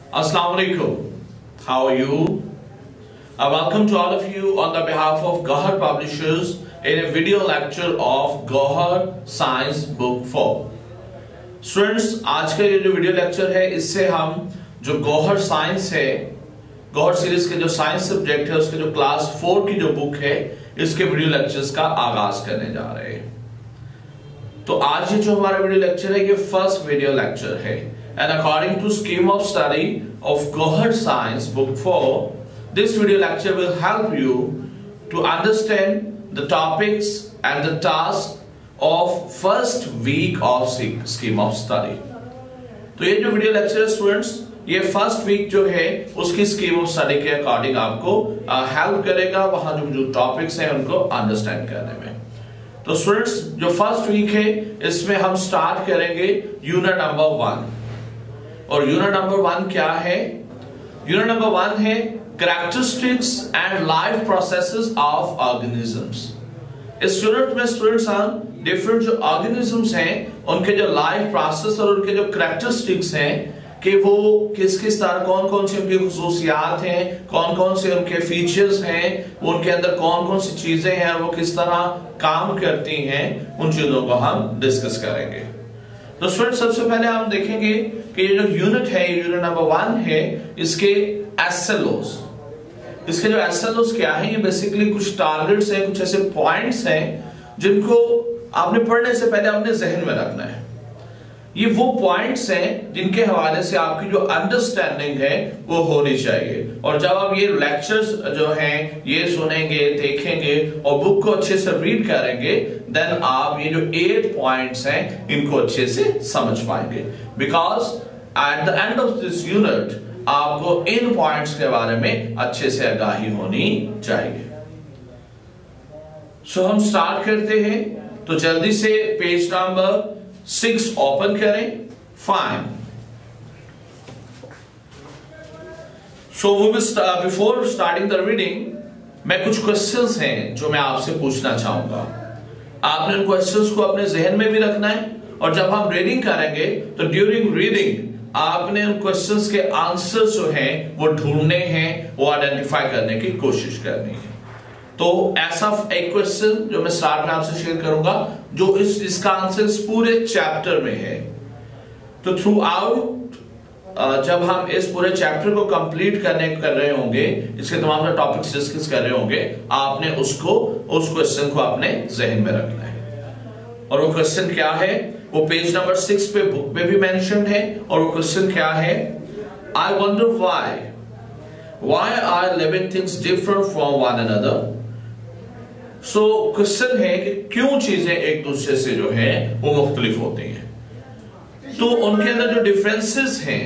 Assalamualaikum. How are you? Welcome to all of you on the behalf of Gohar Publishers in a video lecture of Gohar Science Book 4. Students, आज का ये जो video lecture है इससे हम जो Gohar science है, गोहर सीरीज के जो साइंस सब्जेक्ट है उसके जो क्लास 4 की जो बुक है इसके वीडियो लेक्चर्स का आगाज करने जा रहे हैं। तो आज ये जो हमारा वीडियो लेक्चर है ये फर्स्ट वीडियो लेक्चर है and according to scheme of study of Gohar Science Book 4, this video lecture will help you to understand the topics and the tasks of first week of scheme of study. तो ये जो video lecture students ये first week जो है उसकी scheme of study के according आपको help करेगा वहां जो टॉपिक्स हैं उनको अंडरस्टैंड करने में। तो स्टूडेंट्स जो फर्स्ट वीक है इसमें हम स्टार्ट करेंगे यूनिट नंबर 1 और यूनिट नंबर 1 क्या है? यूनिट नंबर 1 है characteristics and life processes of organisms. इस यूनिट में स्टूडेंट्स हम डिफरेंट जो ऑर्गेनिजम्स हैं उनके जो लाइफ प्रोसेस और उनके जो कैरेक्टरिस्टिक्स हैं कि वो किस किस तरह कौन कौन सी उनकी खुसूसियात हैं, कौन कौन से उनके फीचर्स हैं, उनके अंदर कौन कौन सी चीजें हैं, वो किस तरह काम करती हैं, उन चीजों को हम डिस्कस करेंगे। तो स्टूडेंट्स सबसे पहले हम देखेंगे कि ये जो यूनिट है यूनिट नंबर 1 है इसके एसएलओस। इसके जो एसएलओस क्या है, ये बेसिकली कुछ टारगेट्स हैं, कुछ ऐसे पॉइंट्स हैं जिनको आपने पढ़ने से पहले अपने जहन में रखना है। ये वो पॉइंट्स हैं जिनके हवाले से आपकी जो अंडरस्टैंडिंग है वो होनी चाहिए। और जब आप ये लेक्चर्स जो हैं ये सुनेंगे, देखेंगे और बुक को अच्छे से रीड करेंगे, देन आप ये जो 8 पॉइंट्स हैं इनको अच्छे से समझ पाएंगे। Because at the end of this unit आपको इन पॉइंट्स के बारे में अच्छे से आगाही होनी चाहिए। सो हम स्टार्ट करते हैं। तो जल्दी से पेज नंबर 6 ओपन करें। Fine. So we will before starting the reading मैं कुछ क्वेश्चंस हैं जो मैं आपसे पूछना चाहूंगा। आपने उन क्वेश्चंस को अपने जहन में भी रखना है और जब हम रीडिंग करेंगे तो ड्यूरिंग रीडिंग आपने उन क्वेश्चंस के आंसर्स जो हैं वो ढूंढने हैं, वो आइडेंटिफाई करने की कोशिश करनी है। तो ऐसा एक क्वेश्चन जो मैं स्टार्ट में आपसे शेयर करूंगा जो इसका आंसर इस पूरे चैप्टर में है। तो थ्रू आउट जब हम इस पूरे चैप्टर को कंप्लीट कर रहे होंगे, इसके तमाम टॉपिक्स डिस्कस कर रहे होंगे, आपने उस क्वेश्चन को अपने जहन में रखना है। और वो क्वेश्चन क्या है वो पेज नंबर 6 पे बुक पे भी मेंशन है। और वो क्वेश्चन क्या है? I wonder why are living things different from one another. So question है कि क्यों चीजें एक दूसरे से जो है वो मुख्तलिफ होती हैं। तो उनके अंदर जो डिफरेंसेस हैं,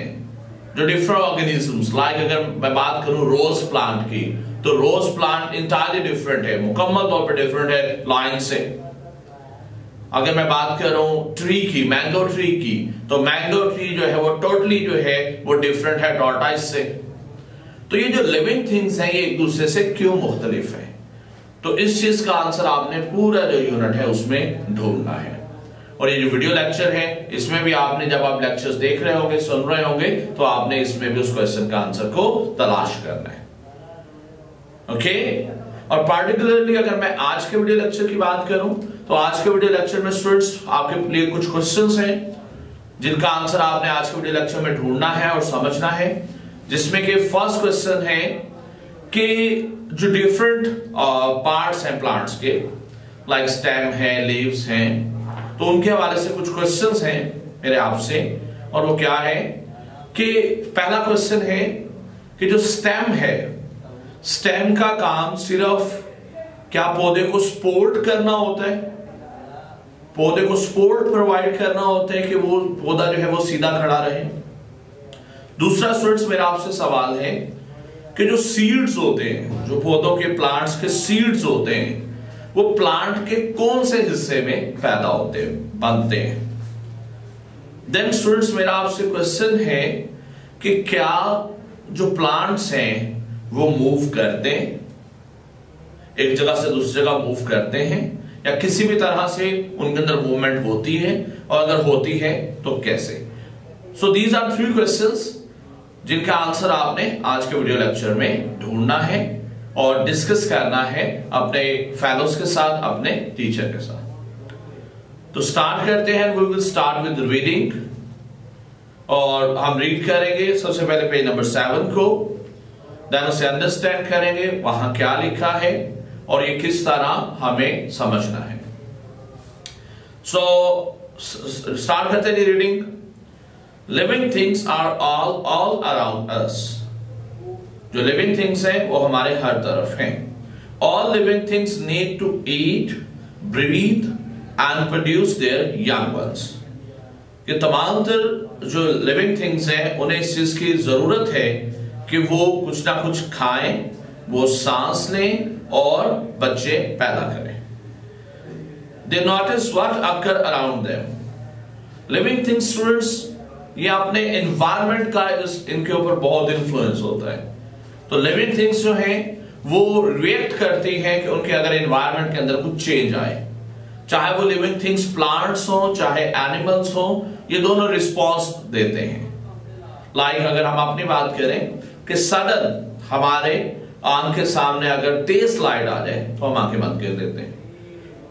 जो डिफरेंट ऑर्गेनिजम्स, लाइक अगर मैं बात करूं रोज प्लांट की, तो रोज प्लांट इंटायरली डिफरेंट है, मुकम्मल तौर पर डिफरेंट है लाइन से। अगर मैं बात करूं ट्री की, मैंगो ट्री की, तो मैंगो ट्री जो है वो टोटली जो है वो डिफरेंट है टॉर्टाइस से। तो ये जो लिविंग थिंग्स हैं ये एक दूसरे से क्यों मुख्तलिफ है? तो इस चीज का आंसर आपने पूरा जो यूनिट है उसमें ढूंढना है। और ये जो वीडियो लेक्चर है इसमें भी आपने जब आप लेक्चर्स देख रहे होंगे, सुन रहे होंगे, तो आपने इसमें भी उस क्वेश्चन का आंसर को तलाश करना है। ओके। और पार्टिकुलरली अगर मैं आज के वीडियो लेक्चर की बात करूं तो आज के वीडियो लेक्चर में स्टूडेंट्स आपके लिए कुछ क्वेश्चंस हैं जिनका आंसर आपने आज के वीडियो लेक्चर में ढूंढना है और समझना है। जिसमें कि फर्स्ट क्वेश्चन है कि जो डिफरेंट पार्ट्स हैं प्लांट्स के, लाइक स्टेम है, लीव्स हैं, तो उनके हवाले से कुछ क्वेश्चंस हैं मेरे आपसे। और वो क्या है कि पहला क्वेश्चन है कि जो स्टेम है, स्टेम का काम सिर्फ क्या पौधे को सपोर्ट करना होता है, पौधे को सपोर्ट प्रोवाइड करना होता है कि वो पौधा जो है वो सीधा खड़ा रहे। दूसरा स्टूडेंट्स मेरा आपसे सवाल है कि जो सीड्स होते हैं, जो पौधों के प्लांट्स के सीड्स होते हैं, वो प्लांट के कौन से हिस्से में पैदा होते हैं, बनते हैं। देन स्टूडेंट्स मेरा आपसे क्वेश्चन है कि क्या जो प्लांट्स हैं वो मूव करते हैं, एक जगह से दूसरी जगह मूव करते हैं, या किसी भी तरह से उनके अंदर मूवमेंट होती है, और अगर होती है तो कैसे। सो दीज आर 3 क्वेश्चंस जिनका आंसर आपने आज के वीडियो लेक्चर में ढूंढना है और डिस्कस करना है अपने फेलोज के साथ, अपने टीचर के साथ। तो स्टार्ट करते हैं। We will start with reading और हम रीड करेंगे सबसे पहले पेज नंबर 7 को, देन उसे अंडरस्टैंड करेंगे वहां क्या लिखा है और ये किस तरह हमें समझना है। सो स्टार्ट करते हैं reading. Living things are all around us. जो लिविंग थिंग्स हैं वो हमारे हर तरफ हैं। All living things need to eat, breathe and produce their young ones. ये तमाम जो लिविंग थिंग्स हैं उन्हें इस चीज की जरूरत है कि वो कुछ ना कुछ खाएं, वो सांस लें और बच्चे पैदा करें। They notice what occur around them. Living things students, ये अपने environment का इनके ऊपर बहुत इन्फ्लुएंस होता है। तो लिविंग थिंग्स जो हैं वो रिएक्ट करती हैं कि उनके अगर एनवायरनमेंट के अंदर कुछ चेंज आए, चाहे वो लिविंग थिंग्स प्लांट्स हो चाहे एनिमल्स हो, ये दोनों रिस्पॉन्स देते हैं। लाइक अगर हम अपनी बात करें कि सडन हमारे आंख के सामने अगर तेज लाइट आ जाए तो हम आंखें बंद कर देते हैं।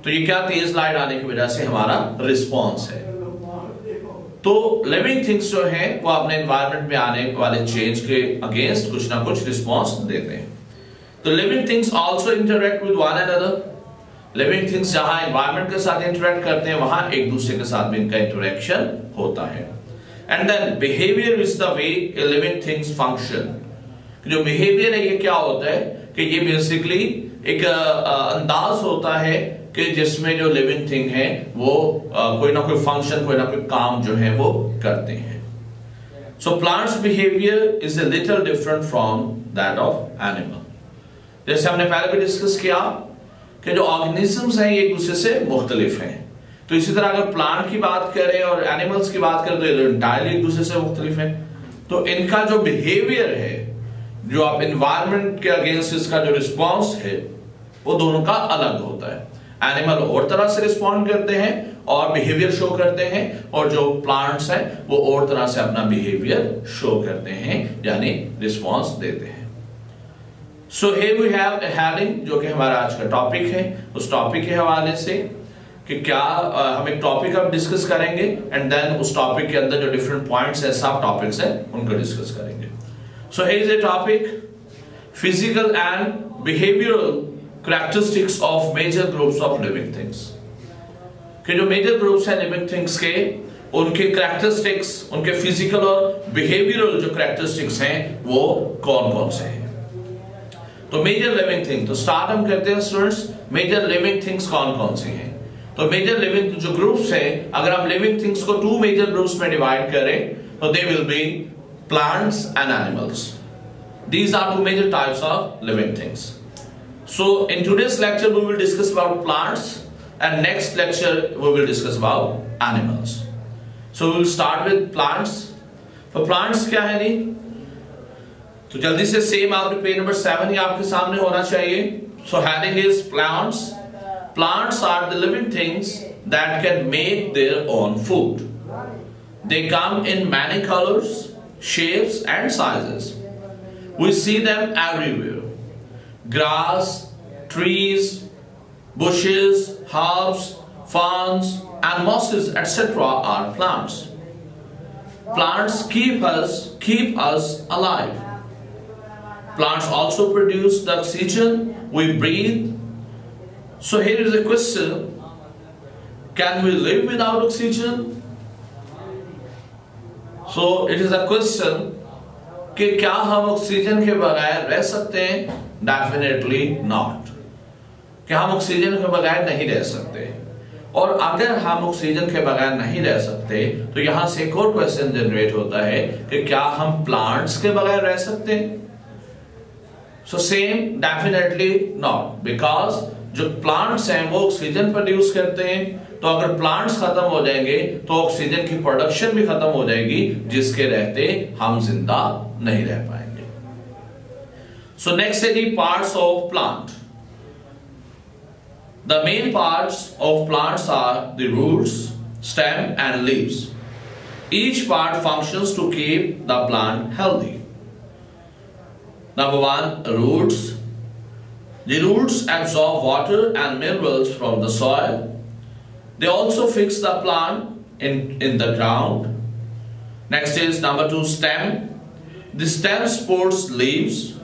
तो ये क्या तेज लाइट आने की वजह से हमारा रिस्पॉन्स है। तो लिविंग थिंग्स जो है वो अपने एनवायरनमेंट में आने वाले चेंज के अगेंस्ट कुछ ना कुछ रिस्पॉन्स देते हैं। तो living things also interact with one another. Living things जहां एनवायरनमेंट के साथ इंटरेक्ट करते हैं वहां एक दूसरे के साथ भी इनका इंटरेक्शन होता है। And then behaviour is the way a living things function. जो बिहेवियर है ये क्या होता है कि ये बेसिकली एक अंदाज होता है कि जिसमें जो लिविंग थिंग है वो कोई ना कोई फंक्शन, कोई ना कोई काम जो है वो करते हैं। So plants behaviour is a little different from that of animal. जैसे हमने पहले भी डिस्कस किया कि जो ऑर्गेनिजम्स हैं ये एक दूसरे से मुख्तलिफ हैं। तो इसी तरह अगर प्लांट की बात करें और एनिमल्स की बात करें तो ये इंटायरली एक दूसरे से मुख्तलिफ हैं। तो इनका जो बिहेवियर है, जो आप एनवायरनमेंट के अगेंस्ट इसका जो रिस्पॉन्स है वो दोनों का अलग होता है। एनिमल और तरह से रिस्पॉन्ड करते हैं और बिहेवियर शो करते हैं, और जो प्लांट्स हैं वो और तरह से अपना बिहेवियर शो करते हैं यानी रिस्पॉन्स देते हैं। So here we have a heading जो कि हमारा आज का टॉपिक है। उस टॉपिक के हवाले से कि क्या हम एक टॉपिक अब डिस्कस करेंगे एंड देन उस टॉपिक के अंदर जो डिफरेंट पॉइंट्स है, सब टॉपिक्स हैं, उनको डिस्कस करेंगे। So here is a topic, physical and behavioural characteristics of major groups of living things। कि जो मेजर ग्रुप्स हैं लिविंग थिंग्स के, उनके कैरेक्टरिस्टिक्स, उनके फिजिकल और बिहेवियरल जो कैरेक्टरिस्टिक्स हैं वो कौन कौन से हैं। तो मेजर लिविंग थिंग, तो स्टार्ट हम करते हैं स्टूडेंट्स। मेजर लिविंग थिंग्स कौन कौन सी हैं? तो मेजर लिविंग जो ग्रुप्स हैं, अगर हम लिविंग थिंग्स को 2 मेजर ग्रुप्स में डिवाइड करें तो they will be plants and animals. These are 2 major types of living things. So in today's lecture we will discuss about plants and next lecture we will discuss about animals. So we will start with plants. तो plants क्या है नहीं? तो जल्दी से same आपके page number 7 ही आपके सामने होना चाहिए। So heading is plants. Plants are the living things that can make their own food. They come in many colors, shapes and sizes. We see them everywhere. Grass, trees, bushes, herbs, ferns and mosses etc. are plants. Plants keep us alive. Plants also produce the oxygen we breathe. So here is a question, can we live without oxygen? So it is a question कि क्या हम oxygen के बगैर रह सकते हैं? Definitely not. कि हम ऑक्सीजन के बगैर नहीं रह सकते। और अगर हम ऑक्सीजन के बगैर नहीं रह सकते तो यहां से एक और क्वेश्चन जनरेट होता है कि क्या हम प्लांट्स के बगैर रह सकते हैं? So same, definitely not, because जो प्लांट्स हैं वो ऑक्सीजन प्रोड्यूस करते हैं। तो अगर प्लांट्स खत्म हो जाएंगे तो ऑक्सीजन की प्रोडक्शन भी खत्म हो जाएगी, जिसके रहते हम जिंदा नहीं रह पाएंगे। सो नेक्स्ट है the parts of plant. The main parts of plants are the roots, stem and leaves. Each part functions to keep the plant healthy. Number one, roots. The roots absorb water and minerals from the soil. They also fix the plant in the ground. Next is number two, stem. The stem supports leaves,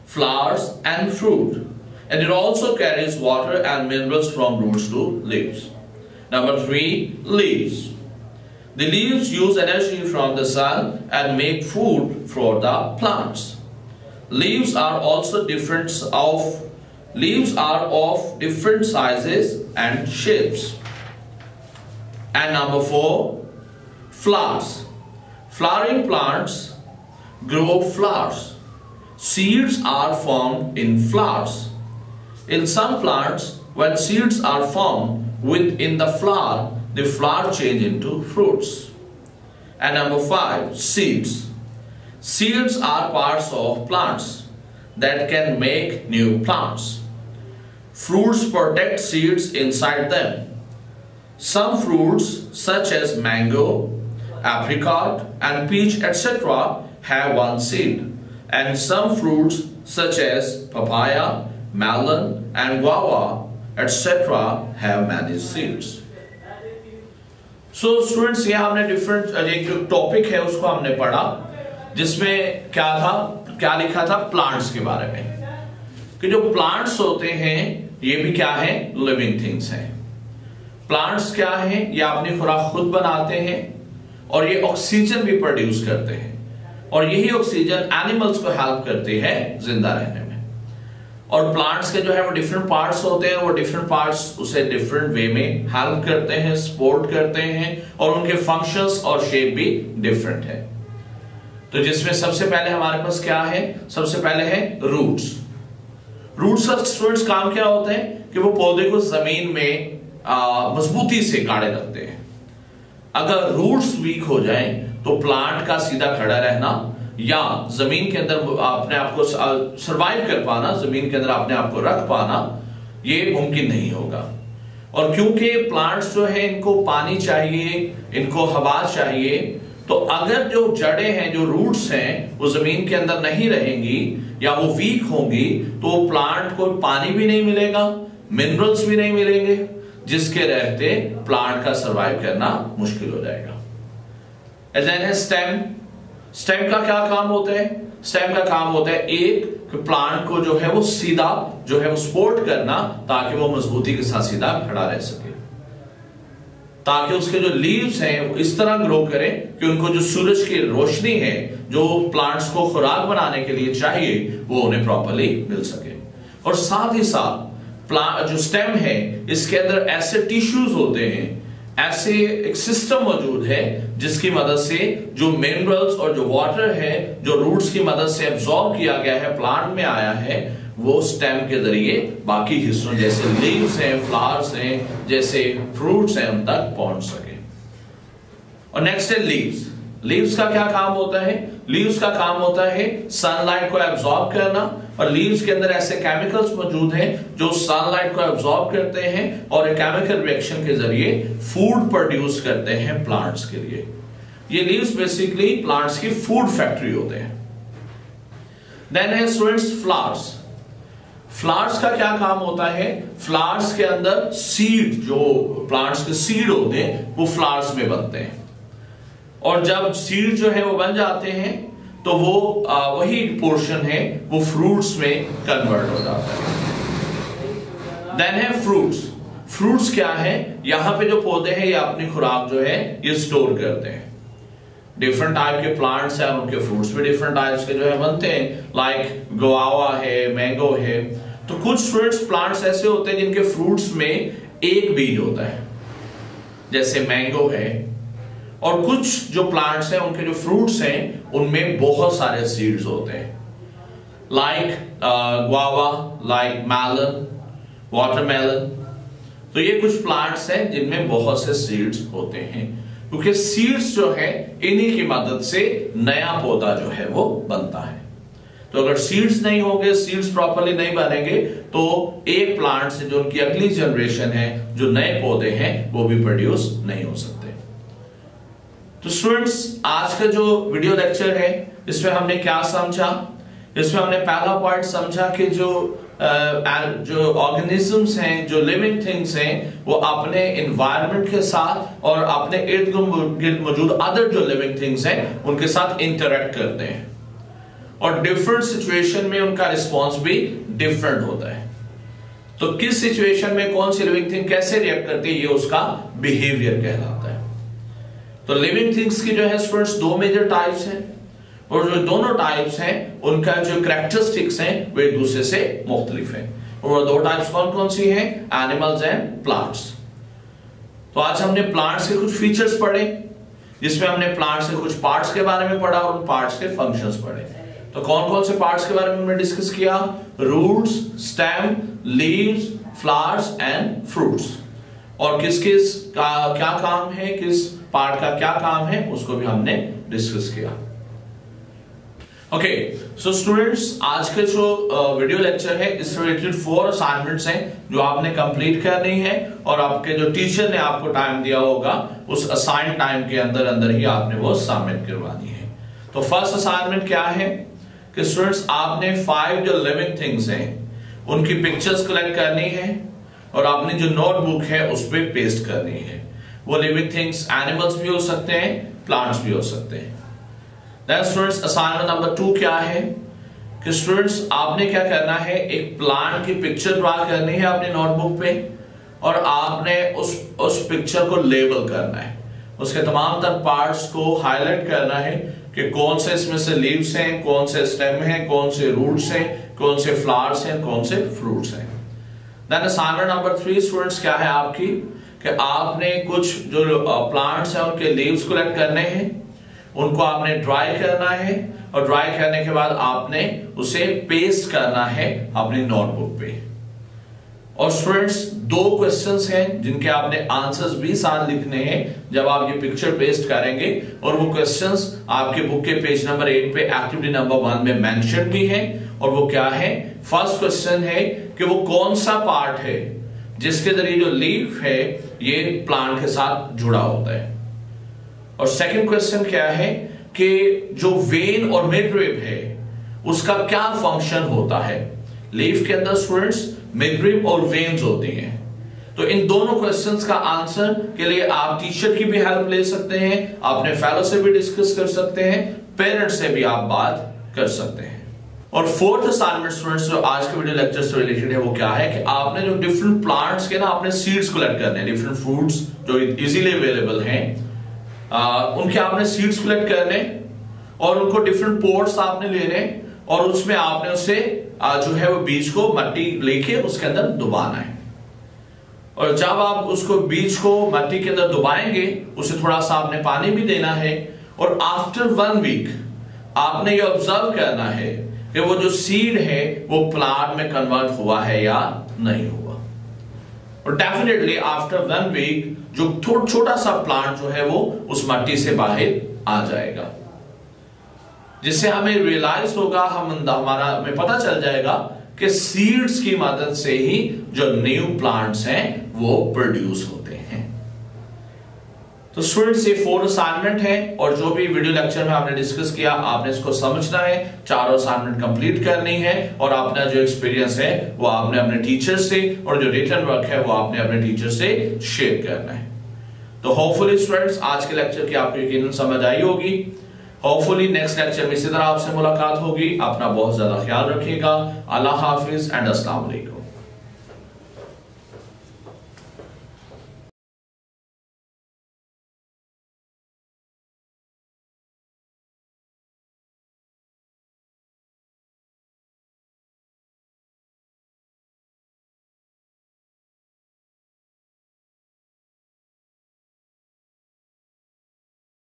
flowers and fruit, and it also carries water and minerals from roots to leaves. Number three, leaves. The leaves use energy from the sun and make food for the plants. Leaves are of different sizes and shapes. And number four, flowers. Flowering plants grow flowers. Seeds are formed in flowers. In some plants, when seeds are formed within the flower change into fruits. And number five, seeds. Seeds are parts of plants that can make new plants. Fruits protect seeds inside them. Some fruits such as mango, apricot and peach etc. have one seed, and some fruits such as papaya, melon and guava etc. have many seeds. So students, यहाँ हमने different एक जो topic है उसको हमने पढ़ा, जिसमें क्या लिखा था प्लांट्स के बारे में, कि जो प्लांट्स होते हैं ये भी क्या है, लिविंग थिंग्स हैं। प्लांट्स क्या है, ये अपनी खुराक खुद बनाते हैं और ये ऑक्सीजन भी प्रोड्यूस करते हैं, और यही ऑक्सीजन एनिमल्स को हेल्प करती है जिंदा रहने में। और प्लांट्स के जो है वो डिफरेंट पार्ट्स होते हैं, वो डिफरेंट पार्ट्स उसे डिफरेंट वे में हेल्प करते हैं, सपोर्ट करते हैं, और उनके फंक्शंस और शेप भी डिफरेंट है। तो जिसमें सबसे पहले हमारे पास क्या है, सबसे पहले है रूट्स। रूट्स का स्टूडेंट्स काम क्या होता है कि वो पौधे को जमीन में मजबूती से गाड़े रखते हैं। अगर रूट्स वीक हो जाएं तो प्लांट का सीधा खड़ा रहना या जमीन के अंदर अपने आप को सरवाइव कर पाना, जमीन के अंदर अपने आप को रख पाना, ये मुमकिन नहीं होगा। और क्योंकि प्लांट्स जो है इनको पानी चाहिए, इनको हवा चाहिए, तो अगर जो जड़ें हैं, जो रूट्स हैं, वो जमीन के अंदर नहीं रहेंगी या वो वीक होंगी, तो प्लांट को पानी भी नहीं मिलेगा, मिनरल्स भी नहीं मिलेंगे, जिसके रहते प्लांट का सरवाइव करना मुश्किल हो जाएगा। देन है स्टेम। स्टेम का क्या काम होता है? स्टेम का काम होता है एक प्लांट को जो है वो सीधा जो है वो सपोर्ट करना, ताकि वो मजबूती के साथ सीधा खड़ा रह सके, ताकि उसके जो लीव्स हैं वो इस तरह ग्रो करें कि उनको जो सूरज की रोशनी है जो प्लांट्स को खुराक बनाने के लिए चाहिए वो उन्हें प्रॉपर्ली मिल सके। और साथ ही साथ जो स्टेम है इसके अंदर ऐसे टिश्यूज होते हैं, ऐसे एक सिस्टम मौजूद है जिसकी मदद से जो मिनरल्स और जो वाटर है जो रूट्स की मदद से एब्जॉर्ब किया गया है, प्लांट में आया है, वो स्टेम के जरिए बाकी हिस्सों जैसे लीव्स हैं, फ्लावर्स हैं, जैसे फ्रूट्स हैं, उन तक पहुंच सके। और नेक्स्ट है लीव्स। लीव्स का क्या काम होता है? लीव्स का काम होता है सनलाइट को एब्जॉर्ब करना, और लीव्स के अंदर ऐसे केमिकल्स मौजूद हैं जो सनलाइट को एब्जॉर्ब करते हैं और एक केमिकल रिएक्शन के जरिए फूड प्रोड्यूस करते हैं प्लांट्स के लिए। ये लीव्स बेसिकली प्लांट्स की फूड फैक्ट्री होते हैं। देन है स्टूडेंट्स फ्लावर्स। फ्लावर्स का क्या काम होता है? फ्लावर्स के अंदर सीड, जो प्लांट्स के सीड होते हैं वो फ्लावर्स में बनते हैं, और जब सीड जो है वो बन जाते हैं तो वो वही पोर्शन है वो फ्रूट्स में कन्वर्ट हो जाता है। देन है फ्रूट्स। फ्रूट्स क्या है? यहां पे जो पौधे हैं ये अपनी खुराक जो है ये स्टोर करते हैं। डिफरेंट टाइप के प्लांट्स हैं, उनके फ्रूट्स भी डिफरेंट टाइप्स के जो है बनते हैं, लाइक गुआवा है, मैंगो है। तो कुछ स्टूडेंट्स प्लांट्स ऐसे होते हैं जिनके फ्रूट्स में एक बीज होता है, जैसे मैंगो है, और कुछ जो प्लांट्स हैं उनके जो फ्रूट्स हैं उनमें बहुत सारे सीड्स होते हैं, like guava, like melon, watermelon. तो ये कुछ प्लांट्स हैं जिनमें बहुत से सीड्स होते हैं, क्योंकि सीड्स जो है इन्हीं की मदद से नया पौधा जो है वो बनता है। तो अगर सीड्स नहीं होंगे, सीड्स प्रॉपर्ली नहीं बनेंगे, तो एक प्लांट से जो उनकी अगली जनरेशन है, जो नए पौधे हैं, वो भी प्रोड्यूस नहीं हो सकते। तो स्टूडेंट्स, आज का जो वीडियो लेक्चर है इसमें हमने क्या समझा इसमें हमने पहला पॉइंट समझा कि जो ऑर्गेनिजम्स हैं, जो लिविंग थिंग्स हैं, वो अपने एनवायरनमेंट के साथ और अपने इर्द गिर्द मौजूद अदर जो लिविंग थिंग्स हैं उनके साथ इंटरेक्ट करते हैं और डिफरेंट सिचुएशन में उनका रिस्पॉन्स भी डिफरेंट होता है। तो किस सिचुएशन में कौन सी लिविंग थिंग कैसे रिएक्ट करती है, ये उसका बिहेवियर कहलाता है। तो लिविंग थिंग्स की जो है स्टूडेंट्स दो मेजर टाइप्स हैं और जो दोनों टाइप्स हैं उनका जो कैरेक्टरिस्टिक्स हैं वे एक दूसरे से मुख्तलिफ हैं। और वो दो टाइप्स कौन कौन सी हैं? Animals and plants. तो आज हमने प्लांट्स के कुछ फीचर्स पढ़े, जिसमें हमने प्लांट्स के कुछ पार्ट्स के बारे में पढ़ा और उन पार्ट्स के फंक्शंस पढ़े। तो कौन कौन से पार्ट्स के बारे में हमने डिस्कस किया? Roots, stem, leaves, flowers and fruits. और किस किस का क्या काम है, किस पार्ट का क्या काम है, उसको भी हमने डिस्कस किया। ओके, सो स्टूडेंट्स, आज के जो वीडियो लेक्चर है इस रिलेटेड 4 असाइनमेंट्स हैं जो आपने कंप्लीट करनी है और आपके जो टीचर ने आपको टाइम दिया होगा उस असाइन टाइम के अंदर अंदर ही आपने वो सबमिट करवानी है। तो फर्स्ट असाइनमेंट क्या है कि स्टूडेंट्स आपने 5 जो लिविंग थिंग्स हैं उनकी पिक्चर्स कलेक्ट करनी है और आपने जो नोटबुक है उस पर पेस्ट करनी है। वो लिविंग थिंग्स एनिमल्स भी हो सकते हैं, प्लांट्स भी हो सकते हैं। देन स्टूडेंट्स असाइनमेंट नंबर 2 क्या है कि स्टूडेंट्स आपने क्या करना है, एक प्लांट की पिक्चर ड्रा करनी है अपने नोटबुक पे और आपने उस पिक्चर को लेबल करना है, उसके तमाम तर पार्ट्स को हाईलाइट करना है कि कौन से इसमें से लीव्स हैं, कौन से स्टेम हैं, कौन से रूट्स हैं, कौन से फ्लावर्स हैं, कौन से फ्रूट्स हैं। देन असाइनमेंट नंबर 3 स्टूडेंट्स क्या है आपकी कि आपने कुछ जो प्लांट्स हैं उनके लीव्स कलेक्ट करने हैं, उनको आपने ड्राई करना है और ड्राई करने के बाद आपने उसे पेस्ट करना है अपनी नोटबुक पे। और स्टूडेंट्स 2 क्वेश्चंस हैं जिनके आपने आंसर्स भी साथ लिखने हैं जब आप ये पिक्चर पेस्ट करेंगे और वो क्वेश्चंस आपके बुक के पेज नंबर 8 पे एक्टिविटी नंबर 1 में मेंशन भी है। और वो क्या है? फर्स्ट क्वेश्चन है कि वो कौन सा पार्ट है जिसके जरिए जो लीफ है ये प्लांट के साथ जुड़ा होता है। और सेकंड क्वेश्चन क्या है कि जो वेन और मिडरिब है उसका क्या फंक्शन होता है। लीफ के अंदर स्टूडेंट्स मिडरिब और वेन्स होती हैं। तो इन दोनों क्वेश्चंस का आंसर के लिए आप टीचर की भी हेल्प ले सकते हैं, अपने फेलो से भी डिस्कस कर सकते हैं, पेरेंट्स से भी आप बात कर सकते हैं। और फोर्थ असाइनमेंट स्टूडेंट्स जो आज के वीडियो लेक्चर से रिलेटेड है वो क्या है कि आपने जो डिफरेंट प्लांट्स के ना आपने सीड्स कलेक्ट करने हैं, डिफरेंट फ्रूट्स जो इजीली अवेलेबल हैं उनके आपने सीड्स कलेक्ट करने और उनको डिफरेंट पोर्ट्स आपने लेने और उसमें आपने उसे जो है वो बीज को मट्टी लेके उसके अंदर डुबाना है। और जब आप उसको बीज को मट्टी के अंदर डुबाएंगे उसे थोड़ा सा आपने पानी भी देना है और आफ्टर 1 वीक आपने ये ऑब्जर्व करना है कि वो जो सीड है वो प्लांट में कन्वर्ट हुआ है या नहीं हुआ। और डेफिनेटली आफ्टर 1 वीक जो छोटा सा प्लांट जो है वो उस मट्टी से बाहर आ जाएगा, जिससे हमें रियलाइज होगा, हमारा हमें पता चल जाएगा कि सीड्स की मदद से ही जो न्यू प्लांट्स हैं वो प्रोड्यूस होते हैं। तो स्टूडेंट्स ये 4 असाइनमेंट है और जो भी वीडियो लेक्चर में आपने डिस्कस किया आपने इसको समझना है, 4 असाइनमेंट कंप्लीट करनी है और अपना जो एक्सपीरियंस है वो आपने अपने टीचर से और जो रिटन वर्क है वो आपने अपने टीचर से शेयर करना है। तो होपफुली स्टूडेंट्स आज के लेक्चर की आपको यकीनन समझ आई होगी। होपफुली नेक्स्ट लेक्चर में इसी तरह आपसे मुलाकात होगी। अपना बहुत ज्यादा ख्याल रखिएगा। अल्लाह हाफिज एंड अस्सलाम वालेकुम।